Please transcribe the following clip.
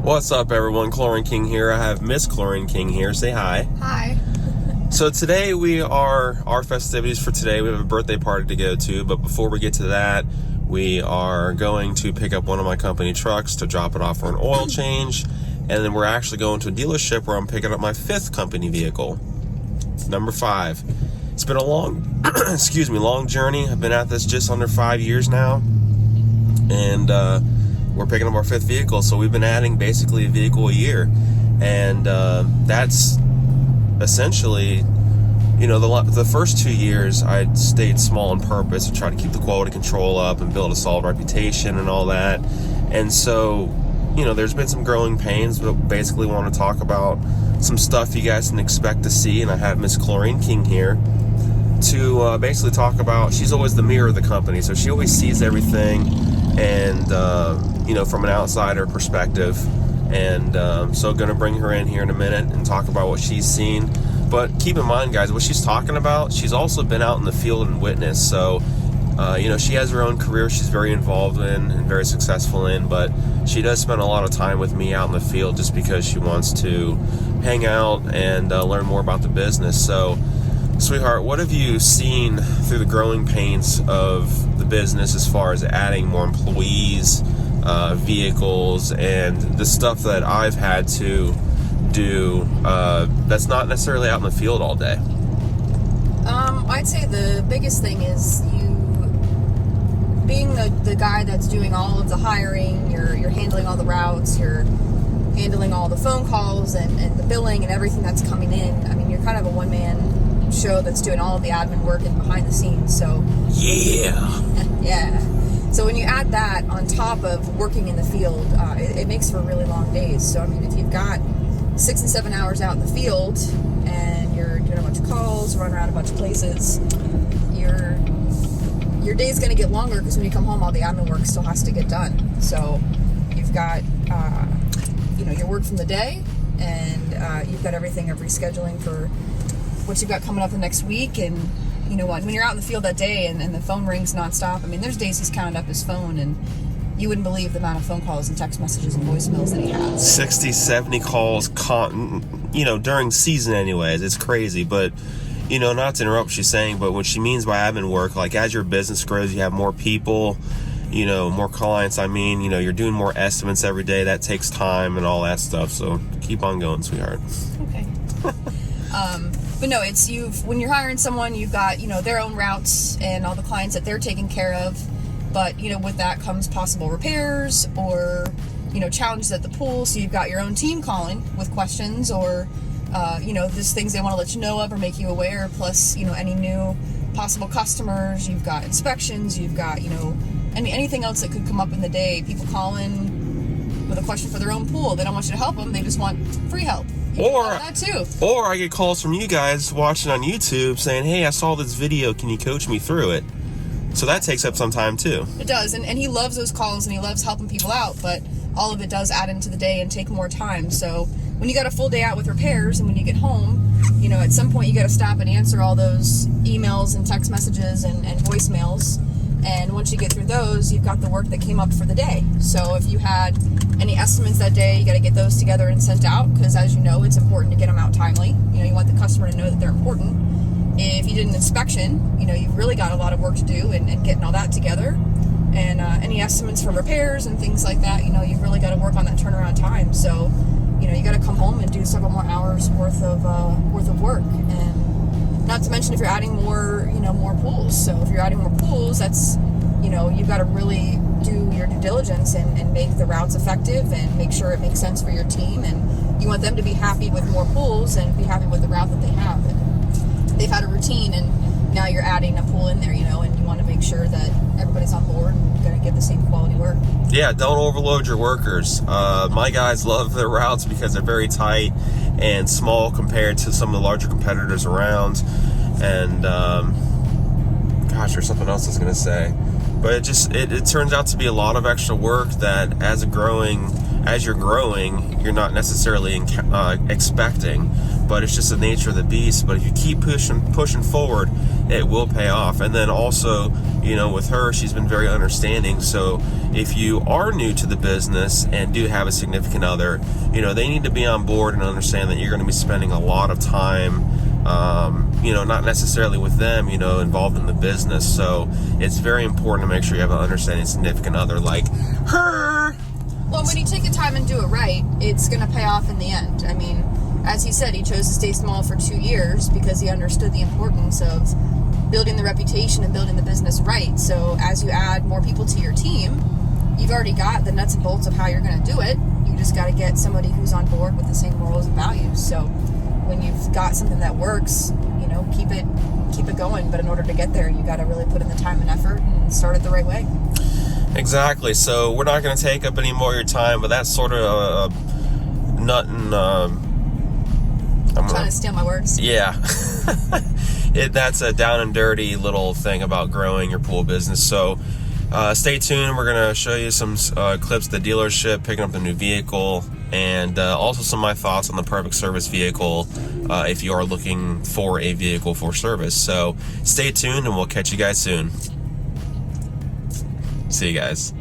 What's up, everyone? Chlorine King here. I have Miss Chlorine King here. Say hi. Hi. So today our festivities for today. We have a birthday party to go to, but before we get to that, we are going to pick up one of my company trucks to drop it off for an oil change, and then we're actually going to a dealership where I'm picking up my 5th company vehicle, number 5. It's been a long, long journey. I've been at this just under 5 years now, and we're picking up our 5th vehicle, so we've been adding basically a vehicle a year, and that's essentially, the first 2 years I stayed small on purpose to try to keep the quality control up and build a solid reputation and all that. And so, there's been some growing pains, but basically want to talk about some stuff you guys can expect to see. And I have Miss Chlorine King here to basically talk about, she's always the mirror of the company, so she always sees everything, and from an outsider perspective. And so going to bring her in here in a minute and talk about what she's seen. But keep in mind, guys, what she's talking about, she's also been out in the field and witnessed. So she has her own career she's very involved in and very successful in, but she does spend a lot of time with me out in the field just because she wants to hang out and learn more about the business. So, sweetheart, what have you seen through the growing pains of the business as far as adding more employees, vehicles, and the stuff that I've had to do that's not necessarily out in the field all day? I'd say the biggest thing is you being the guy that's doing all of the hiring. You're handling all the routes, you're handling all the phone calls and the billing and everything that's coming in. I mean, you're kind of a one-man show that's doing all of the admin work and behind the scenes. So yeah. So when you add that on top of working in the field, it makes for really long days. So I mean, if you've got 6 and 7 hours out in the field and you're doing a bunch of calls, running around a bunch of places, your day's going to get longer, because when you come home, all the admin work still has to get done. So you've got your work from the day, and you've got everything, rescheduling for what you've got coming up the next week. And you know what, when you're out in the field that day and the phone rings nonstop, I mean, there's days he's counted up his phone, and you wouldn't believe the amount of phone calls and text messages and voicemails that he has. 60, 70 calls, during season anyways. It's crazy. But, not to interrupt what she's saying, but what she means by admin work, like as your business grows, you have more people, more clients. I mean, you're doing more estimates every day. That takes time and all that stuff. So keep on going, sweetheart. Okay. But no, it's when you're hiring someone, you've got, their own routes and all the clients that they're taking care of. But, with that comes possible repairs or, challenges at the pool. So you've got your own team calling with questions or, just things they want to let you know of or make you aware. Plus, any new possible customers. You've got inspections. You've got, anything else that could come up in the day. People calling with a question for their own pool. They don't want you to help them. They just want free help. Or that too. Or I get calls from you guys watching on YouTube saying, hey, I saw this video. Can you coach me through it? So that takes up some time too. It does, and he loves those calls and he loves helping people out, but all of it does add into the day and take more time. So when you got a full day out with repairs and when you get home, at some point you got to stop and answer all those emails and text messages and voicemails. And once you get through those, you've got the work that came up for the day. So if you had any estimates that day, you got to get those together and sent out, because as you know, it's important to get them out timely. You want the customer to know that they're important. If you did an inspection, you've really got a lot of work to do and getting all that together. And any estimates for repairs and things like that, you've really got to work on that turnaround time. So, you got to come home and do several more hours worth of work. And not to mention if you're adding more, more pools. So if you're adding more pools, that's, you've got to really do your due diligence and make the routes effective and make sure it makes sense for your team. And you want them to be happy with more pools and be happy with the route that they have. And they've had a routine, and now you're adding a pool in there, and you want to make sure that everybody's on board and going to get the same quality work. Yeah, don't overload your workers. My guys love their routes because they're very tight and small compared to some of the larger competitors around. And there's something else I was going to say. But it turns out to be a lot of extra work that, as a growing as you're growing, you're not necessarily expecting, but it's just the nature of the beast. But if you keep pushing forward, it will pay off. And then also, you know, with her, she's been very understanding. So if you are new to the business and do have a significant other, you know, they need to be on board and understand that you're going to be spending a lot of time, you know, not necessarily with them, you know, involved in the business. So it's very important to make sure you have an understanding significant other like her. Well, when you take the time and do it right, it's going to pay off in the end. I mean, as he said, he chose to stay small for 2 years because he understood the importance of building the reputation and building the business right. So as you add more people to your team, you've already got the nuts and bolts of how you're going to do it. You just got to get somebody who's on board with the same morals and values. So when you've got something that works, you know, keep it going. But in order to get there, you got to really put in the time and effort and start it the right way. Exactly. So we're not going to take up any more of your time, but that's sort of nothing. I'm trying to steal my words. Yeah. That's a down and dirty little thing about growing your pool business. So stay tuned. We're going to show you some clips of the dealership, picking up the new vehicle, and also some of my thoughts on the perfect service vehicle if you are looking for a vehicle for service. So stay tuned, and we'll catch you guys soon. See you guys.